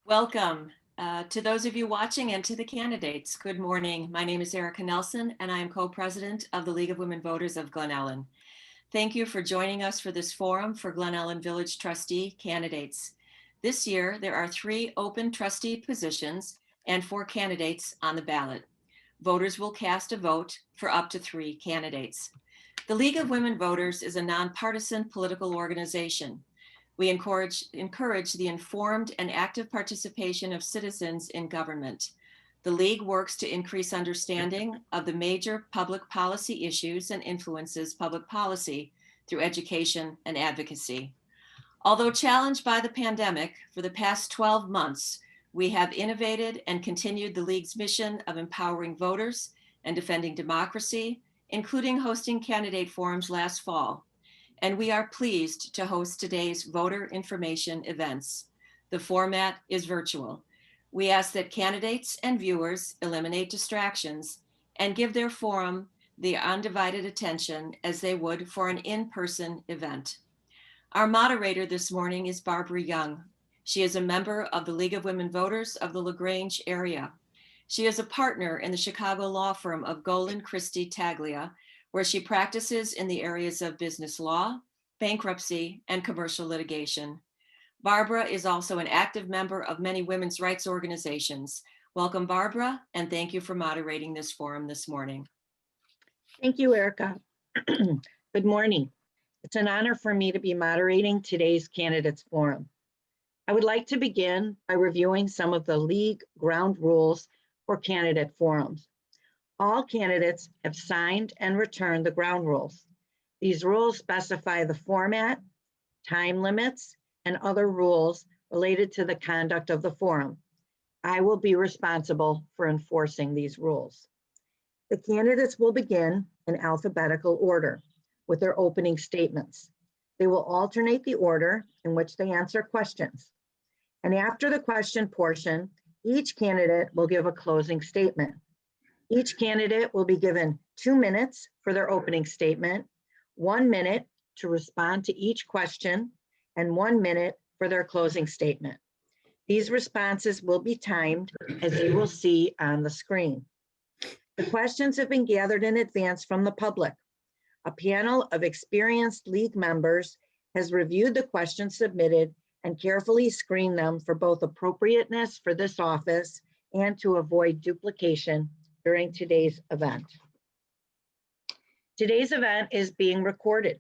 Welcome to those of you watching and to the candidates. Good morning. My name is Erica Nelson, and I am co-president of the League of Women Voters of Glen Ellyn. Thank you for joining us for this forum for Glen Ellyn Village Trustee candidates. This year, there are 3 open trustee positions and 4 candidates on the ballot. Voters will cast a vote for up to 3 candidates. The League of Women Voters is a nonpartisan political organization. We encourage the informed and active participation of citizens in government. The League works to increase understanding of the major public policy issues and influences public policy through education and advocacy. Although challenged by the pandemic for the past 12 months, we have innovated and continued the League's mission of empowering voters and defending democracy, including hosting candidate forums last fall. And we are pleased to host today's voter information events. The format is virtual. We ask that candidates and viewers eliminate distractions and give their forum the undivided attention as they would for an in-person event. Our moderator this morning is Barbara Yong. She is a member of the League of Women Voters of the LaGrange area. She is a partner in the Chicago law firm of Gould Christie Taglia, where she practices in the areas of business law, bankruptcy, and commercial litigation. Barbara is also an active member of many women's rights organizations. Welcome, Barbara, and thank you for moderating this forum this morning. Thank you, Erica. Good morning. It's an honor for me to be moderating today's candidates forum. I would like to begin by reviewing some of the League ground rules for candidate forums. All candidates have signed and returned the ground rules. These rules specify the format, time limits, and other rules related to the conduct of the forum. I will be responsible for enforcing these rules. The candidates will begin in alphabetical order with their opening statements. They will alternate the order in which they answer questions. And after the question portion, each candidate will give a closing statement. Each candidate will be given 2 minutes for their opening statement, 1 minute to respond to each question, and 1 minute for their closing statement. These responses will be timed, as you will see on the screen. The questions have been gathered in advance from the public. A panel of experienced League members has reviewed the questions submitted and carefully screened them for both appropriateness for this office and to avoid duplication during today's event. Today's event is being recorded.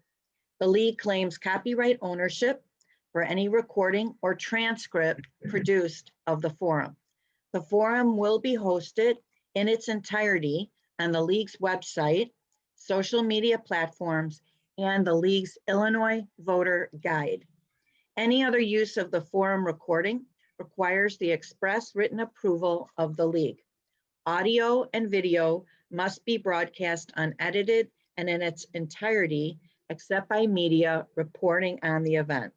The League claims copyright ownership for any recording or transcript produced of the forum. The forum will be hosted in its entirety on the League's website, social media platforms, and the League's Illinois Voter Guide. Any other use of the forum recording requires the express written approval of the League. Audio and video must be broadcast unedited and in its entirety, except by media reporting on the event.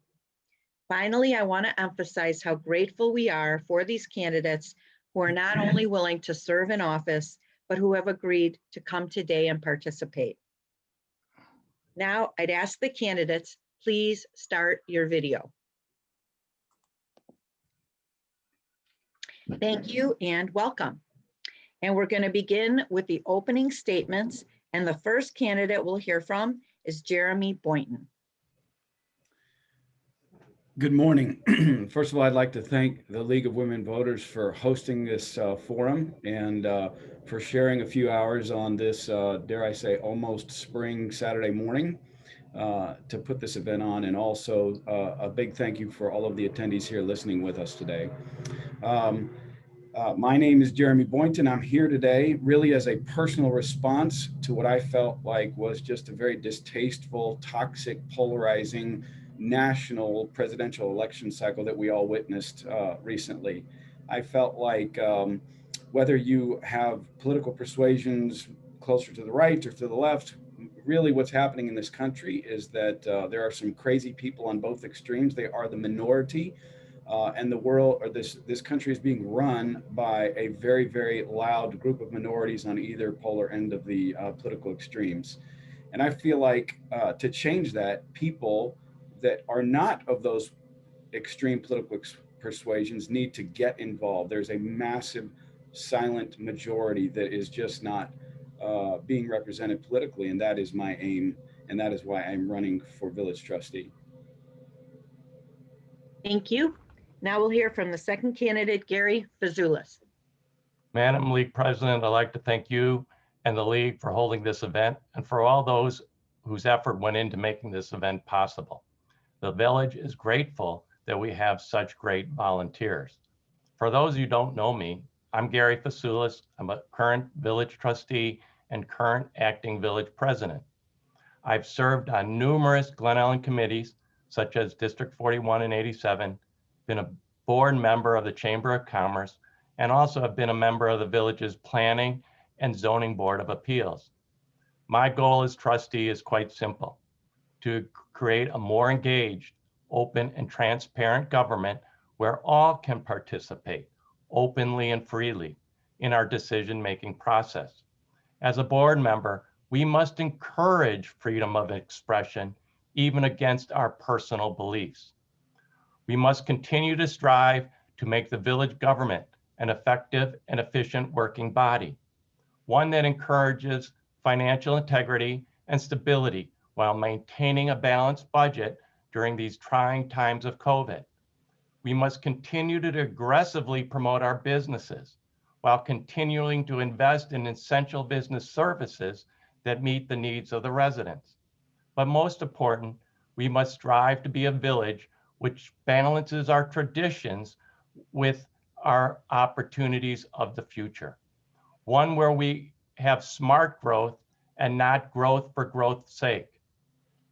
Finally, I want to emphasize how grateful we are for these candidates who are not only willing to serve in office, but who have agreed to come today and participate. Now, I'd ask the candidates, please start your video. Thank you and welcome. And we're going to begin with the opening statements, and the first candidate we'll hear from is Jeremy Boynton. Good morning. First of all, I'd like to thank the League of Women Voters for hosting this forum and for sharing a few hours on this, dare I say, almost spring Saturday morning to put this event on. And also a big thank you for all of the attendees here listening with us today. My name is Jeremy Boynton. I'm here today really as a personal response to what I felt like was just a very distasteful, toxic, polarizing national presidential election cycle that we all witnessed recently. I felt like whether you have political persuasions closer to the right or to the left, really what's happening in this country is that there are some crazy people on both extremes. They are the minority, and the world, or this country, is being run by a very, very loud group of minorities on either polar end of the political extremes. And I feel like to change that, people that are not of those extreme political persuasions need to get involved. There's a massive silent majority that is just not being represented politically, and that is my aim, and that is why I'm running for village trustee. Thank you. Now we'll hear from the second candidate, Gary Fazulis. Madam League President, I'd like to thank you and the League for holding this event and for all those whose effort went into making this event possible. The village is grateful that we have such great volunteers. For those who don't know me, I'm Gary Fazulis. I'm a current village trustee and current acting village president. I've served on numerous Glen Ellyn committees, such as District 41 and 87, been a board member of the Chamber of Commerce, and also have been a member of the village's Planning and Zoning Board of Appeals. My goal as trustee is quite simple: to create a more engaged, open, and transparent government where all can participate openly and freely in our decision-making process. As a board member, we must encourage freedom of expression, even against our personal beliefs. We must continue to strive to make the village government an effective and efficient working body, one that encourages financial integrity and stability while maintaining a balanced budget during these trying times of COVID. We must continue to aggressively promote our businesses while continuing to invest in essential business services that meet the needs of the residents. But most important, we must strive to be a village which balances our traditions with our opportunities of the future. One where we have smart growth and not growth for growth's sake.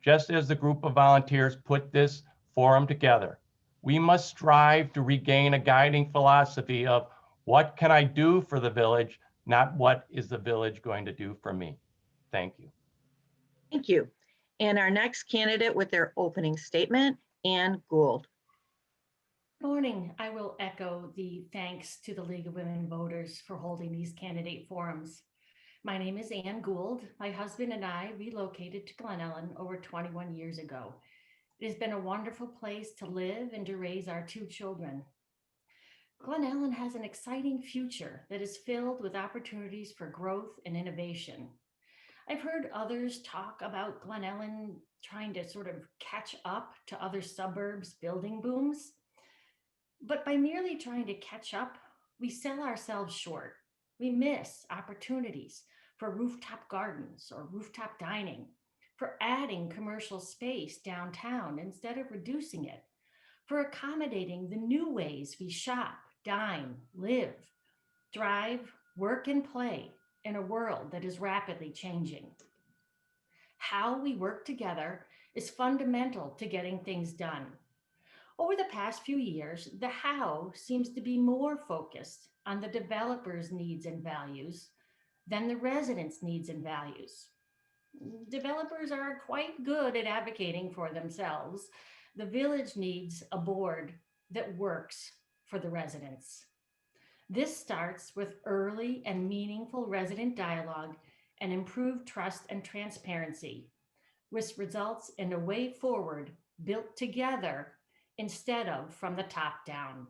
Just as the group of volunteers put this forum together, we must strive to regain a guiding philosophy of what can I do for the village, not what is the village going to do for me. Thank you. Thank you. And our next candidate with their opening statement, Ann Gould. Good morning. I will echo the thanks to the League of Women Voters for holding these candidate forums. My name is Ann Gould. My husband and I relocated to Glen Ellyn over 21 years ago. It has been a wonderful place to live and to raise our 2 children. Glen Ellyn has an exciting future that is filled with opportunities for growth and innovation. I've heard others talk about Glen Ellyn trying to sort of catch up to other suburbs' building booms. But by merely trying to catch up, we sell ourselves short. We miss opportunities for rooftop gardens or rooftop dining, for adding commercial space downtown instead of reducing it, for accommodating the new ways we shop, dine, live, thrive, work, and play in a world that is rapidly changing. How we work together is fundamental to getting things done. Over the past few years, the how seems to be more focused on the developer's needs and values than the residents' needs and values. Developers are quite good at advocating for themselves. The village needs a board that works for the residents. This starts with early and meaningful resident dialogue and improved trust and transparency, which results in a way forward built together instead of from the top down.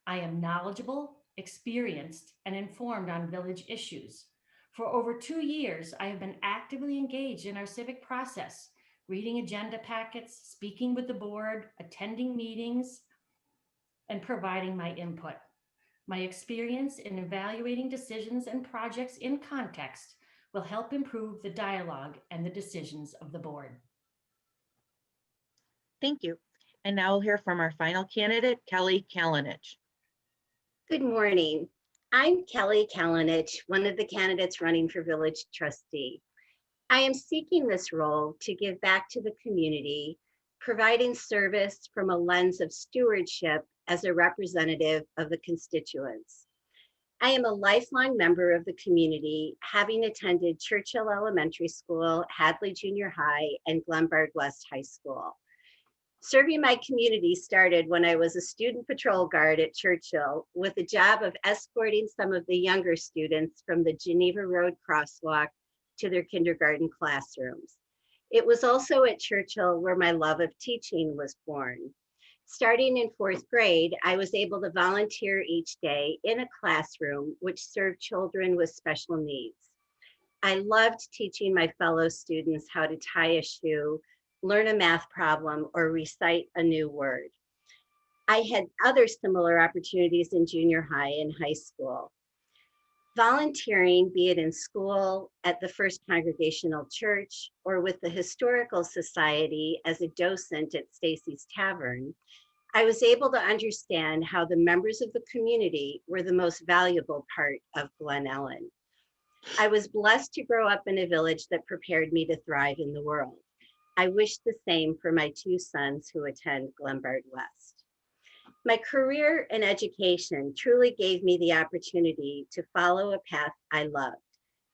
I am knowledgeable, experienced, and informed on village issues. For over 2 years, I have been actively engaged in our civic process, reading agenda packets, speaking with the board, attending meetings, and providing my input. My experience in evaluating decisions and projects in context will help improve the dialogue and the decisions of the board. Thank you. And now we'll hear from our final candidate, Kelly Kalanich. Good morning. I'm Kelly Kalanich, one of the candidates running for village trustee. I am seeking this role to give back to the community, providing service from a lens of stewardship as a representative of the constituents. I am a lifelong member of the community, having attended Churchill Elementary School, Hadley Junior High, and Glenbard West High School. Serving my community started when I was a student patrol guard at Churchill with the job of escorting some of the younger students from the Geneva Road crosswalk to their kindergarten classrooms. It was also at Churchill where my love of teaching was born. Starting in 4th grade, I was able to volunteer each day in a classroom which served children with special needs. I loved teaching my fellow students how to tie a shoe, learn a math problem, or recite a new word. I had other similar opportunities in junior high and high school. Volunteering, be it in school, at the First Congregational Church, or with the Historical Society as a docent at Stacy's Tavern, I was able to understand how the members of the community were the most valuable part of Glen Ellyn. I was blessed to grow up in a village that prepared me to thrive in the world. I wish the same for my 2 sons who attend Glenbard West. My career in education truly gave me the opportunity to follow a path I loved.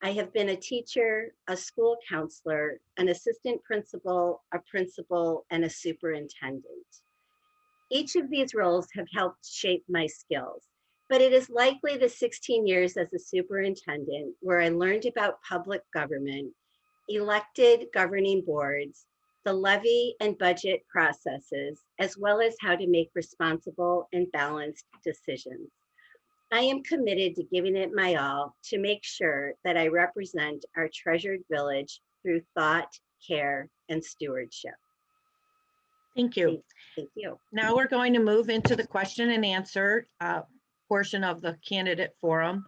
I have been a teacher, a school counselor, an assistant principal, a principal, and a superintendent. Each of these roles have helped shape my skills, but it is likely the 16 years as a superintendent where I learned about public government, elected governing boards, the levy and budget processes, as well as how to make responsible and balanced decisions. I am committed to giving it my all to make sure that I represent our treasured village through thought, care, and stewardship. Thank you. Thank you. Now we're going to move into the question and answer portion of the candidate forum.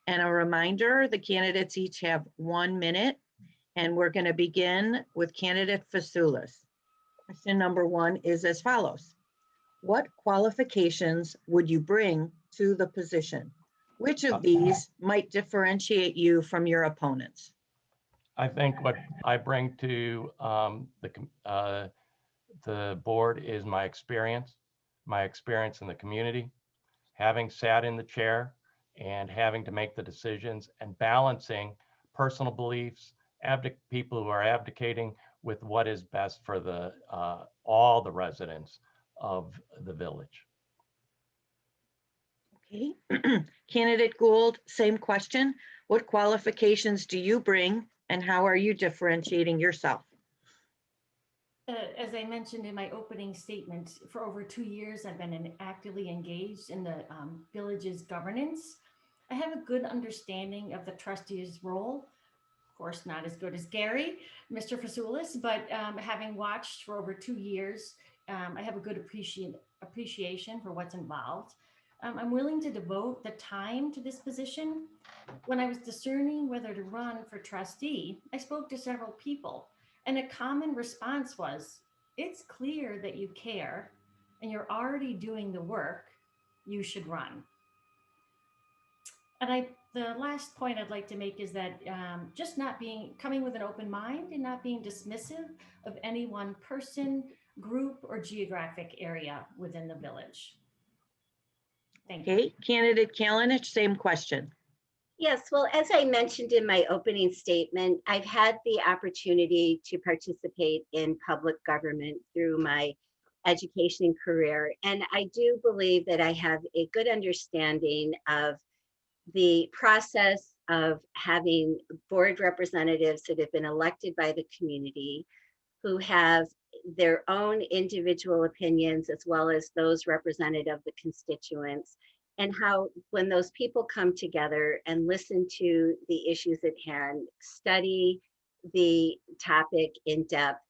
And a reminder, the candidates each have 1 minute, and we're going to begin with candidate Fasoulis. Question number 1 is as follows. What qualifications would you bring to the position? Which of these might differentiate you from your opponents? I think what I bring to the board is my experience in the community, having sat in the chair and having to make the decisions and balancing personal beliefs, people who are abdicating with what is best for the all the residents of the village. Okay. Candidate Gould, same question. What qualifications do you bring and how are you differentiating yourself? As I mentioned in my opening statement, for over 2 years, I've been actively engaged in the village's governance. I have a good understanding of the trustee's role. Of course, not as good as Gary, Mr. Fasoulis, but having watched for over 2 years, I have a good appreciation for what's involved. I'm willing to devote the time to this position. When I was discerning whether to run for trustee, I spoke to several people, and a common response was, it's clear that you care and you're already doing the work, you should run. And the last point I'd like to make is that just coming with an open mind and not being dismissive of any one person, group, or geographic area within the village. Thank you. Okay, candidate Kalanich, same question. Yes, well, as I mentioned in my opening statement, I've had the opportunity to participate in public government through my education career. And I do believe that I have a good understanding of the process of having board representatives that have been elected by the community who have their own individual opinions as well as those representative of the constituents, and how when those people come together and listen to the issues at hand, study the topic in depth,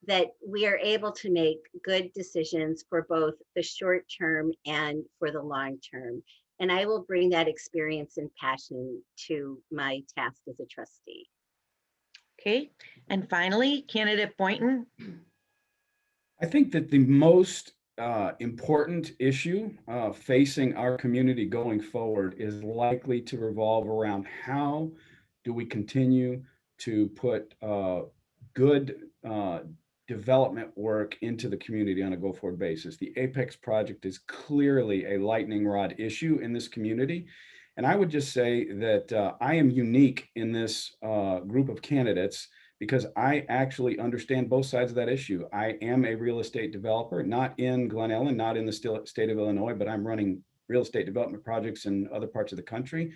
that we are able to make good decisions for both the short term and for the long term. And I will bring that experience and passion to my task as a trustee. Okay, and finally, candidate Boynton. I think that the most important issue facing our community going forward is likely to revolve around how do we continue to put good development work into the community on a go-forward basis. The Apex project is clearly a lightning rod issue in this community, And I would just say that I am unique in this group of candidates because I actually understand both sides of that issue. I am a real estate developer, not in Glen Ellyn, not in the state of Illinois, but I'm running real estate development projects in other parts of the country.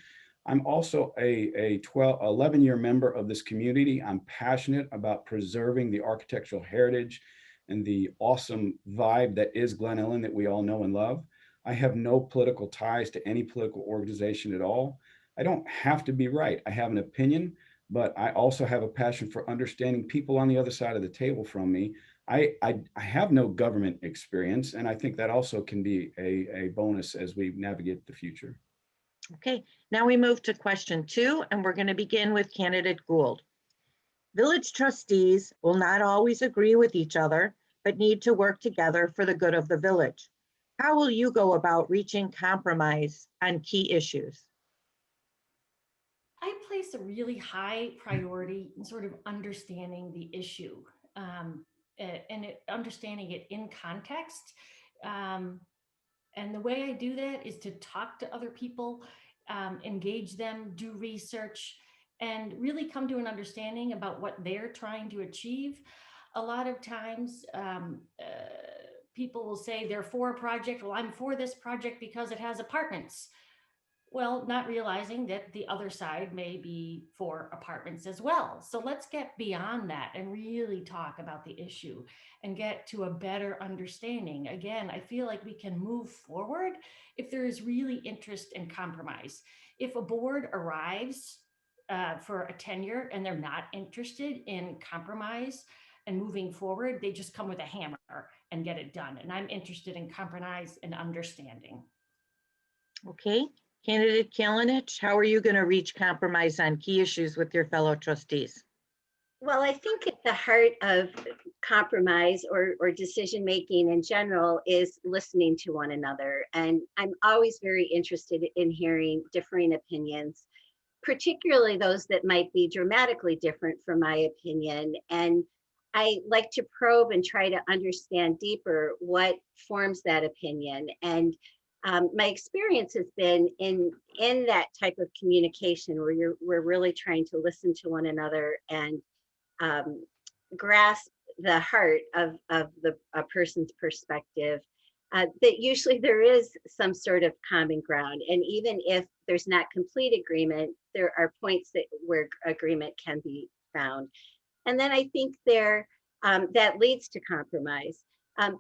I'm also a 11-year member of this community. I'm passionate about preserving the architectural heritage and the awesome vibe that is Glen Ellyn that we all know and love. I have no political ties to any political organization at all. I don't have to be right. I have an opinion, but I also have a passion for understanding people on the other side of the table from me. I have no government experience, and I think that also can be a bonus as we navigate the future. Okay, now we move to question 2, and we're going to begin with candidate Gould. Village trustees will not always agree with each other, but need to work together for the good of the village. How will you go about reaching compromise on key issues? I place a really high priority in sort of understanding the issue understanding it in context. And the way I do that is to talk to other people, engage them, do research, and really come to an understanding about what they're trying to achieve. A lot of times, people will say they're for a project. Well, I'm for this project because it has apartments. Well, not realizing that the other side may be for apartments as well. So let's get beyond that and really talk about the issue and get to a better understanding. Again, I feel like we can move forward if there is really interest and compromise. If a board arrives for a tenure and they're not interested in compromise and moving forward, they just come with a hammer and get it done. And I'm interested in compromise and understanding. Okay, candidate Kalanich, how are you going to reach compromise on key issues with your fellow trustees? Well, I think at the heart of compromise or decision-making in general is listening to one another. And I'm always very interested in hearing differing opinions, particularly those that might be dramatically different from my opinion. And I like to probe and try to understand deeper what forms that opinion. And my experience has been in that type of communication where we're really trying to listen to one another and grasp the heart of a person's perspective, that usually there is some sort of common ground. And even if there's not complete agreement, there are points where agreement can be found. And then I think that leads to compromise.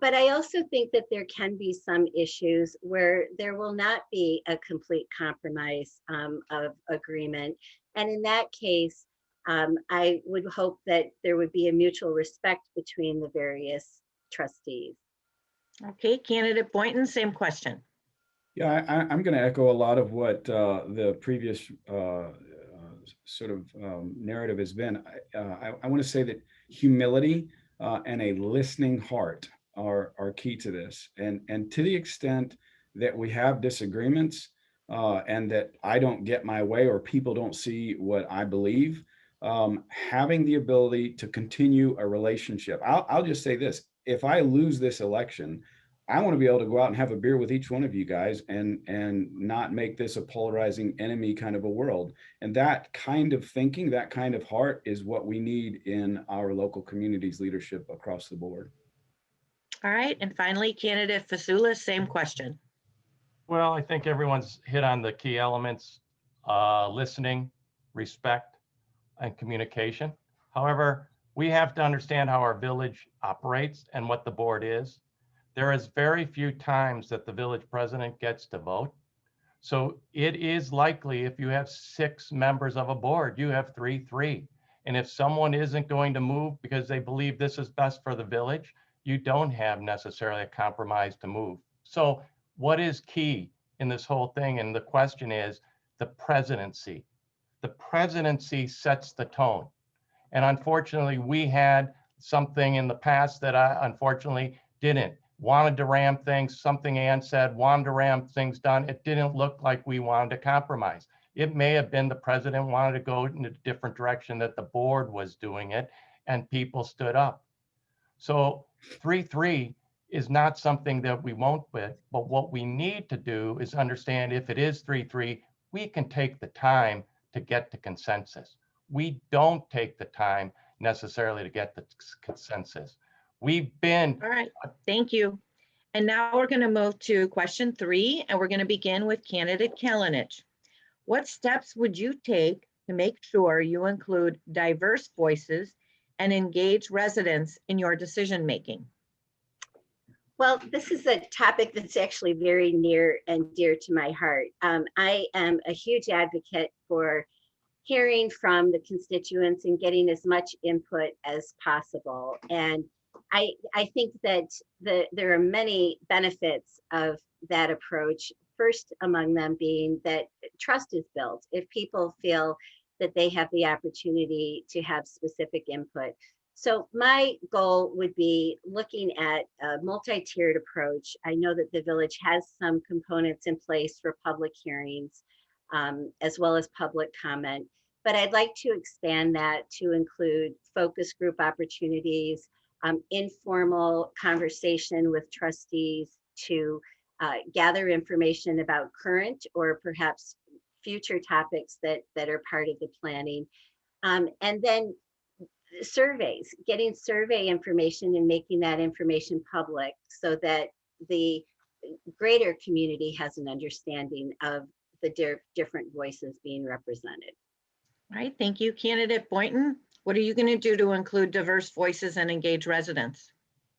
But I also think that there can be some issues where there will not be a complete compromise of agreement. And in that case, I would hope that there would be a mutual respect between the various trustees. Okay, candidate Boynton, same question. Yeah, I'm going to echo a lot of what the previous sort of narrative has been. I want to say that humility and a listening heart are key to this. And to the extent that we have disagreements and that I don't get my way or people don't see what I believe, having the ability to continue a relationship. I'll just say this: if I lose this election, I want to be able to go out and have a beer with each one of you guys and not make this a polarizing enemy kind of a world. And that kind of thinking, that kind of heart is what we need in our local communities leadership across the board. All right, and finally, candidate Fasula, same question. Well, I think everyone's hit on the key elements: listening, respect, and communication. However, we have to understand how our village operates and what the board is. There is very few times that the village president gets to vote. So it is likely if you have 6 members of a board, you have 3-3. And if someone isn't going to move because they believe this is best for the village, you don't have necessarily a compromise to move. So what is key in this whole thing? And the question is the presidency. The presidency sets the tone. And unfortunately, we had something in the past that I unfortunately didn't. Wanted to ram things, something Ann said, wanted to ram things done. It didn't look like we wanted to compromise. It may have been the president wanted to go in a different direction, that the board was doing it, and people stood up. So 3-3 is not something that we won't with, but what we need to do is understand if it is 3-3, we can take the time to get to consensus. We don't take the time necessarily to get the consensus. We've been. All right, thank you. And now we're going to move to question 3, and we're going to begin with candidate Kalanich. What steps would you take to make sure you include diverse voices and engage residents in your decision making? Well, this is a topic that's actually very near and dear to my heart. I am a huge advocate for hearing from the constituents and getting as much input as possible. And I think that there are many benefits of that approach. First among them being that trust is built. If people feel that they have the opportunity to have specific input. So my goal would be looking at a multi-tiered approach. I know that the village has some components in place for public hearings, as well as public comment, but I'd like to expand that to include focus group opportunities, informal conversation with trustees to gather information about current or perhaps future topics that are part of the planning. And then surveys, getting survey information and making that information public so that the greater community has an understanding of the different voices being represented. All right, thank you. Candidate Boynton, what are you going to do to include diverse voices and engage residents?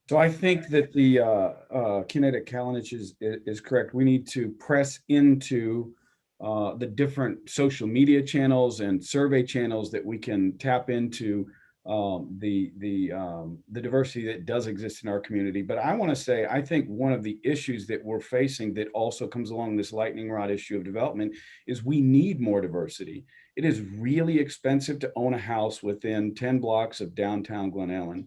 So I think that the candidate Kalanich is correct. We need to press into the different social media channels and survey channels that we can tap into the diversity that does exist in our community. But I want to say, I think one of the issues that we're facing that also comes along this lightning rod issue of development is we need more diversity. It is really expensive to own a house within 10 blocks of downtown Glen Ellyn.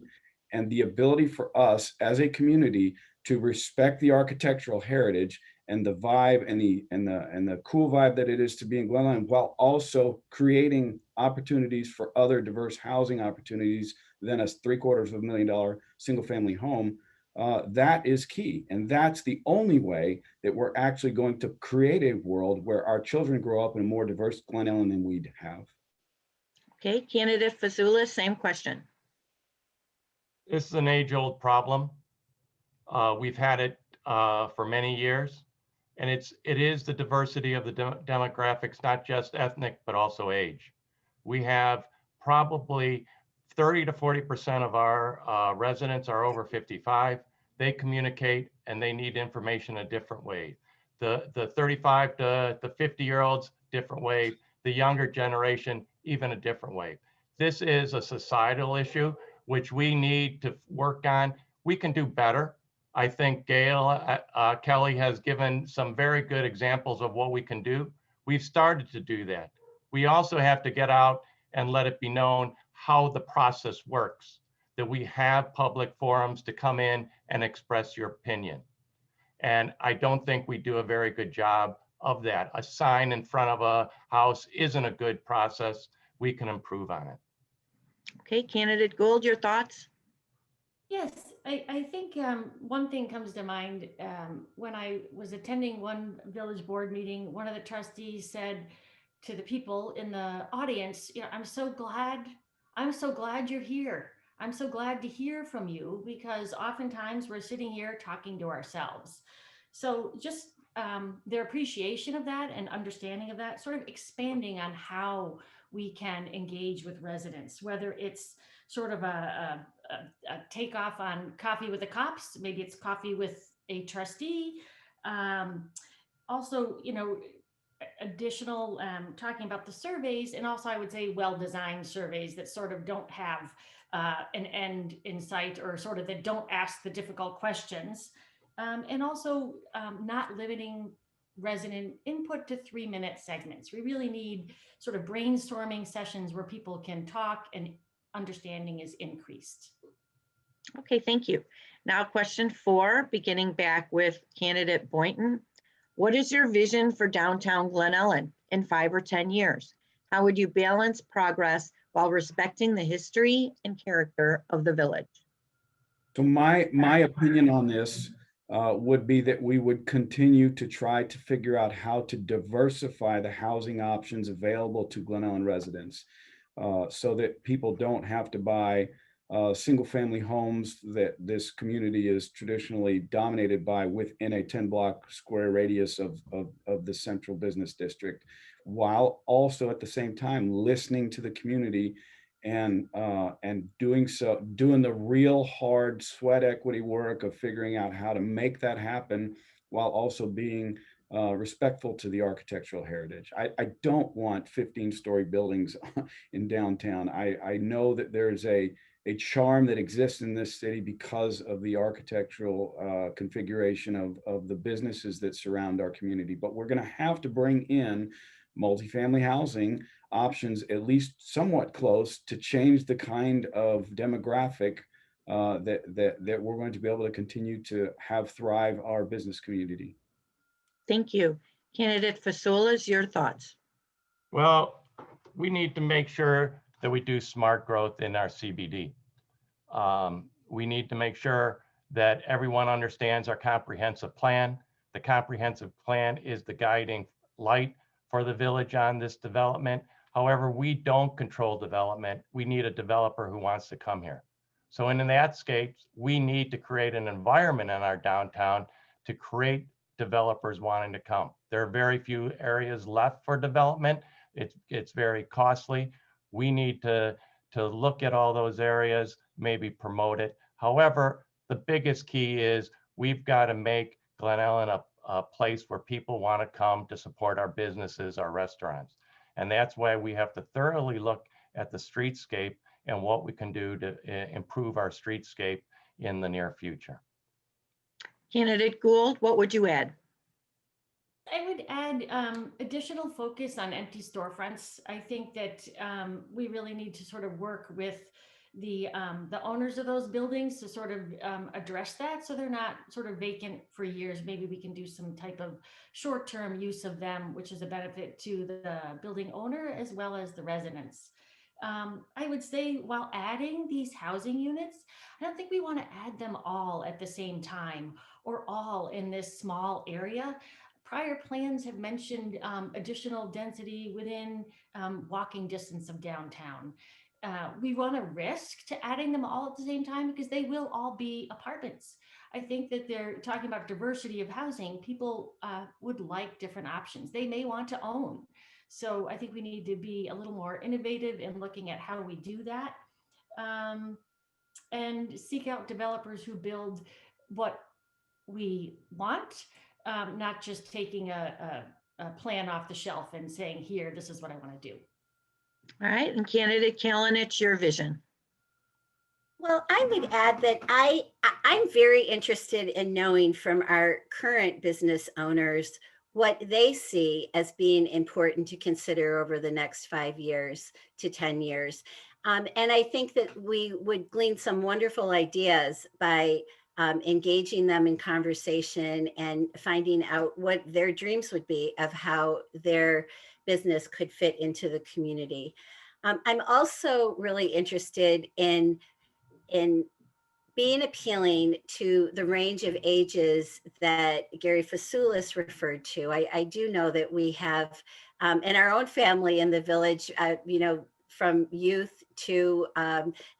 And the ability for us as a community to respect the architectural heritage and the vibe and the cool vibe that it is to be in Glen Ellyn, while also creating opportunities for other diverse housing opportunities than a $750,000 single family home, that is key. And that's the only way that we're actually going to create a world where our children grow up in a more diverse Glen Ellyn than we have. Okay, candidate Fazula, same question. This is an age-old problem. We've had it for many years, and it is the diversity of the demographics, not just ethnic, but also age. We have probably 30 to 40% of our residents are over 55. They communicate and they need information a different way. The 35 to the 50-year-olds, different way. The younger generation, even a different way. This is a societal issue which we need to work on. We can do better. I think Gail Kelly has given some very good examples of what we can do. We've started to do that. We also have to get out and let it be known how the process works, that we have public forums to come in and express your opinion. And I don't think we do a very good job of that. A sign in front of a house isn't a good process. We can improve on it. Okay, candidate Gould, your thoughts? Yes, I think one thing comes to mind. When I was attending one village board meeting, one of the trustees said to the people in the audience, you know, I'm so glad you're here. I'm so glad to hear from you, because oftentimes we're sitting here talking to ourselves. So just their appreciation of that and understanding of that, sort of expanding on how we can engage with residents, whether it's sort of a takeoff on coffee with the cops, maybe it's coffee with a trustee. Also, you know, additional talking about the surveys, and also I would say well-designed surveys that sort of don't have an end in sight, or sort of that don't ask the difficult questions. And also not limiting resident input to 3-minute segments. We really need sort of brainstorming sessions where people can talk and understanding is increased. Okay, thank you. Now question 4, beginning back with candidate Boynton. What is your vision for downtown Glen Ellyn in 5 or 10 years? How would you balance progress while respecting the history and character of the village? So my opinion on this would be that we would continue to try to figure out how to diversify the housing options available to Glen Ellyn residents, so that people don't have to buy single family homes that this community is traditionally dominated by within a 10 block square radius of the central business district, while also at the same time listening to the community and doing the real hard sweat equity work of figuring out how to make that happen while also being respectful to the architectural heritage. I don't want 15-story buildings in downtown. I know that there's a charm that exists in this city because of the architectural configuration of the businesses that surround our community. But we're going to have to bring in multifamily housing options, at least somewhat close, to change the kind of demographic that we're going to be able to continue to have thrive our business community. Thank you. Candidate Fasoulas, your thoughts? Well, we need to make sure that we do smart growth in our CBD. We need to make sure that everyone understands our comprehensive plan. The comprehensive plan is the guiding light for the village on this development. However, we don't control development. We need a developer who wants to come here. So in that case, we need to create an environment in our downtown to create developers wanting to come. There are very few areas left for development. It's very costly. We need to look at all those areas, maybe promote it. However, the biggest key is we've got to make Glen Ellyn a place where people want to come to support our businesses, our restaurants. And that's why we have to thoroughly look at the streetscape and what we can do to improve our streetscape in the near future. Candidate Gould, what would you add? I would add additional focus on empty storefronts. I think that we really need to sort of work with the owners of those buildings to sort of address that, so they're not sort of vacant for years. Maybe we can do some type of short-term use of them, which is a benefit to the building owner as well as the residents. I would say while adding these housing units, I don't think we want to add them all at the same time or all in this small area. Prior plans have mentioned additional density within walking distance of downtown. We run a risk to adding them all at the same time because they will all be apartments. I think that they're talking about diversity of housing. People would like different options. They may want to own. So I think we need to be a little more innovative in looking at how we do that, and seek out developers who build what we want, not just taking a plan off the shelf and saying, here, this is what I want to do. All right, and Candidate Kalanich, your vision. Well, I would add that I'm very interested in knowing from our current business owners what they see as being important to consider over the next 5 years to 10 years. And I think that we would glean some wonderful ideas by engaging them in conversation and finding out what their dreams would be of how their business could fit into the community. I'm also really interested in being appealing to the range of ages that Gary Fasoulas referred to. I do know that we have in our own family in the village, from youth to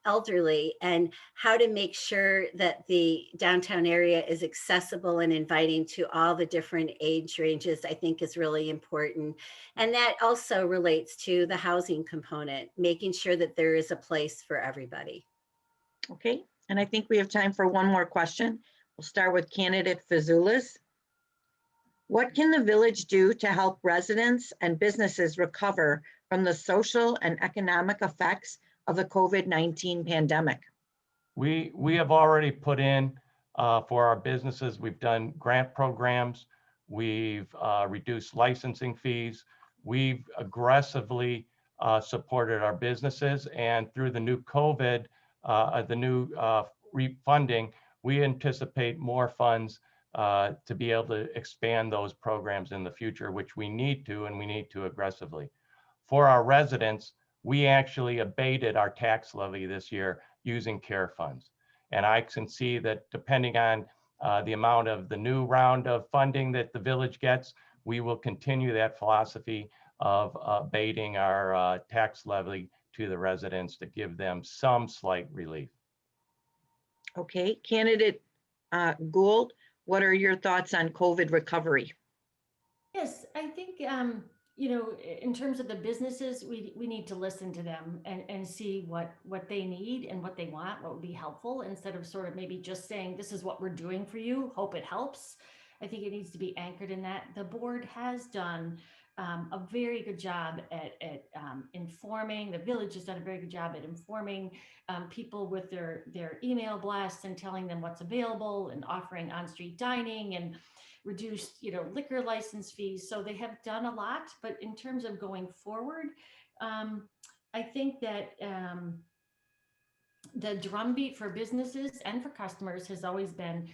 elderly, and how to make sure that the downtown area is accessible and inviting to all the different age ranges, I think is really important. And that also relates to the housing component, making sure that there is a place for everybody. Okay, and I think we have time for one more question. We'll start with Candidate Fasoulas. What can the village do to help residents and businesses recover from the social and economic effects of the COVID-19 pandemic? We have already put in for our businesses. We've done grant programs. We've reduced licensing fees. We've aggressively supported our businesses, and through the new COVID, the new refunding, we anticipate more funds to be able to expand those programs in the future, which we need to, and we need to aggressively. For our residents, we actually abated our tax levy this year using care funds. And I can see that depending on the amount of the new round of funding that the village gets, we will continue that philosophy of abating our tax levy to the residents to give them some slight relief. Okay, candidate Gould, what are your thoughts on COVID recovery? Yes, I think, in terms of the businesses, we need to listen to them and see what they need and what they want, what would be helpful, instead of sort of maybe just saying, this is what we're doing for you, hope it helps. I think it needs to be anchored in that. The board has done a very good job at informing. The village has done a very good job at informing people with their email blasts and telling them what's available and offering on-street dining and reduced, liquor license fees. So they have done a lot, but in terms of going forward, I think that the drumbeat for businesses and for customers has always been,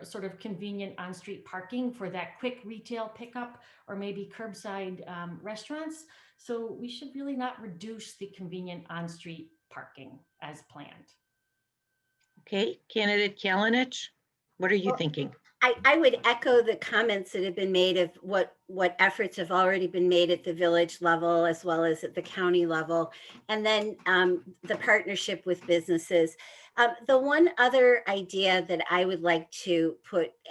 sort of convenient on-street parking for that quick retail pickup or maybe curbside restaurants. So we should really not reduce the convenient on-street parking as planned. Okay, candidate Kalanich, what are you Well, thinking? I would echo the comments that have been made of what efforts have already been made at the village level as well as at the county level, and then the partnership with businesses. The one other idea that I would like to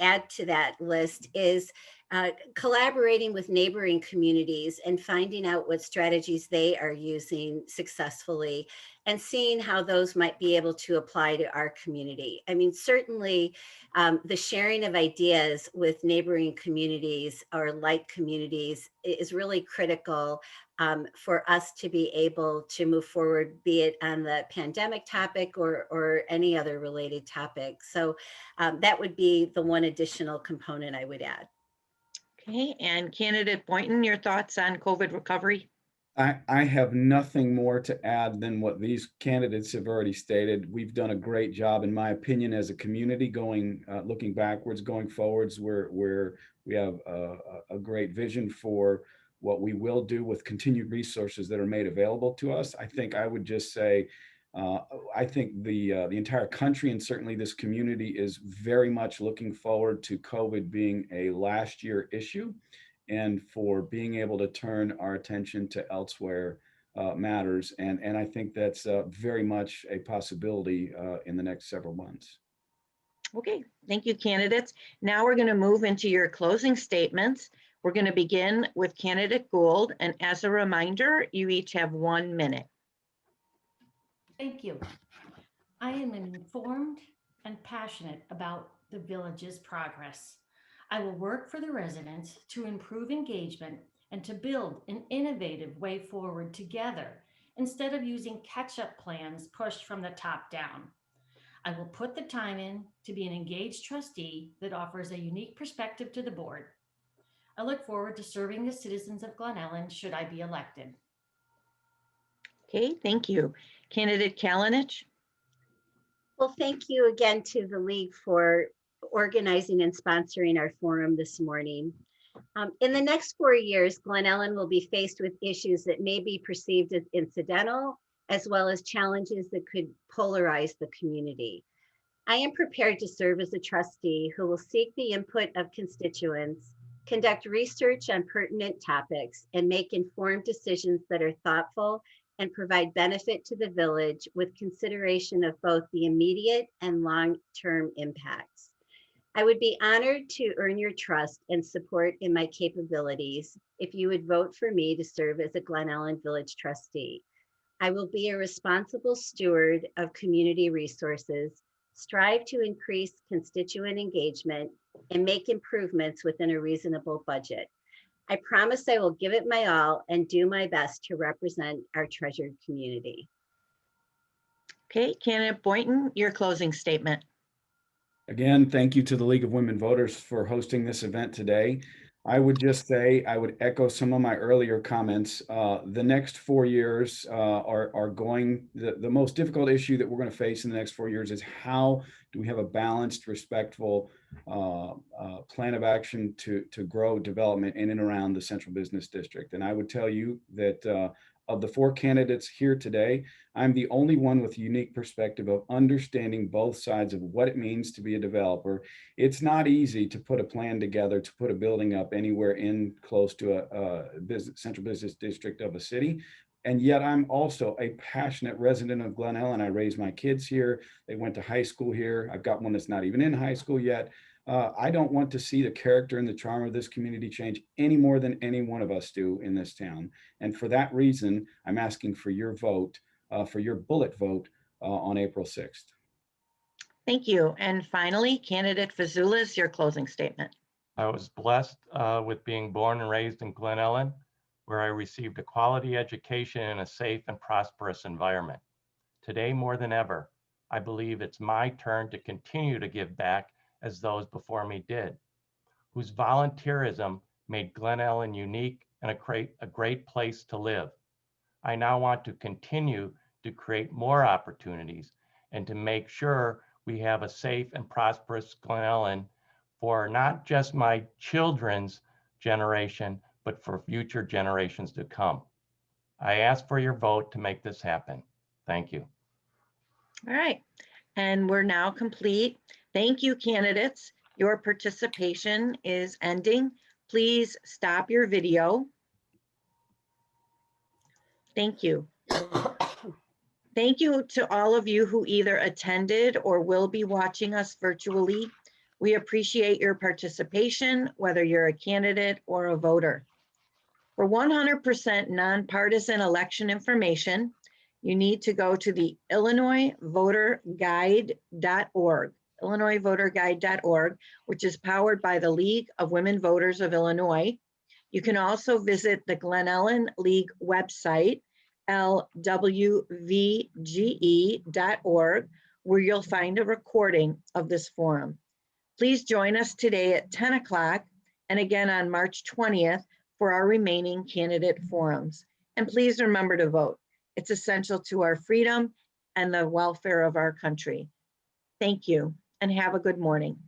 add to that list is collaborating with neighboring communities and finding out what strategies they are using successfully and seeing how those might be able to apply to our community. I mean, certainly the sharing of ideas with neighboring communities or like communities is really critical for us to be able to move forward, be it on the pandemic topic or any other related topic. So that would be the one additional component I would add. Okay, and candidate Boynton, your thoughts on COVID recovery? I have nothing more to add than what these candidates have already stated. We've done a great job, in my opinion, as a community looking backwards, going forwards, where we have a great vision for what we will do with continued resources that are made available to us. I think I would just say, I think the entire country and certainly this community is very much looking forward to COVID being a last year issue, and for being able to turn our attention to elsewhere matters. And I think that's very much a possibility in the next several months. Okay, thank you, candidates. Now we're going to move into your closing statements. We're going to begin with candidate Gould, and as a reminder, you each have 1 minute. Thank you. I am informed and passionate about the village's progress. I will work for the residents to improve engagement and to build an innovative way forward together instead of using catch-up plans pushed from the top down. I will put the time in to be an engaged trustee that offers a unique perspective to the board. I look forward to serving the citizens of Glen Ellyn should I be elected. Okay, thank you. Candidate Kalanich? Well, thank you again to the League for organizing and sponsoring our forum this morning. In the next 4 years, Glen Ellyn will be faced with issues that may be perceived as incidental, as well as challenges that could polarize the community. I am prepared to serve as a trustee who will seek the input of constituents, conduct research on pertinent topics, and make informed decisions that are thoughtful and provide benefit to the village with consideration of both the immediate and long-term impacts. I would be honored to earn your trust and support in my capabilities if you would vote for me to serve as a Glen Ellyn Village Trustee. I will be a responsible steward of community resources, strive to increase constituent engagement, and make improvements within a reasonable budget. I promise I will give it my all and do my best to represent our treasured community. Okay, candidate Boynton, your closing statement. Again, thank you to the League of Women Voters for hosting this event today. I would just say, I would echo some of my earlier comments. The next 4 years are going, the most difficult issue that we're going to face in the next 4 years is how do we have a balanced, respectful plan of action to grow development in and around the Central Business District. And I would tell you that of the 4 candidates here today, I'm the only one with a unique perspective of understanding both sides of what it means to be a developer. It's not easy to put a plan together to put a building up anywhere in close to a central business district of a city. And yet I'm also a passionate resident of Glen Ellyn. I raised my kids here. They went to high school here. I've got one that's not even in high school yet. I don't want to see the character and the charm of this community change any more than any one of us do in this town. And for that reason, I'm asking for your vote, for your bullet vote on April 6th. Thank you. And finally, candidate Fazulis, your closing statement. I was blessed with being born and raised in Glen Ellyn, where I received a quality education in a safe and prosperous environment. Today, more than ever, I believe it's my turn to continue to give back as those before me did, whose volunteerism made Glen Ellyn unique and a great place to live. I now want to continue to create more opportunities and to make sure we have a safe and prosperous Glen Ellyn for not just my children's generation, but for future generations to come. I ask for your vote to make this happen. Thank you. All right, and we're now complete. Thank you, candidates. Your participation is ending. Please stop your video. Thank you. Thank you to all of you who either attended or will be watching us virtually. We appreciate your participation, whether you're a candidate or a voter. For 100% nonpartisan election information, you need to go to the IllinoisVoterGuide.org, IllinoisVoterGuide.org, which is powered by the League of Women Voters of Illinois. You can also visit the Glen Ellyn League website, LWVGE.org, where you'll find a recording of this forum. Please join us today at 10 o'clock and again on March 20th for our remaining candidate forums. And please remember to vote. It's essential to our freedom and the welfare of our country. Thank you and have a good morning.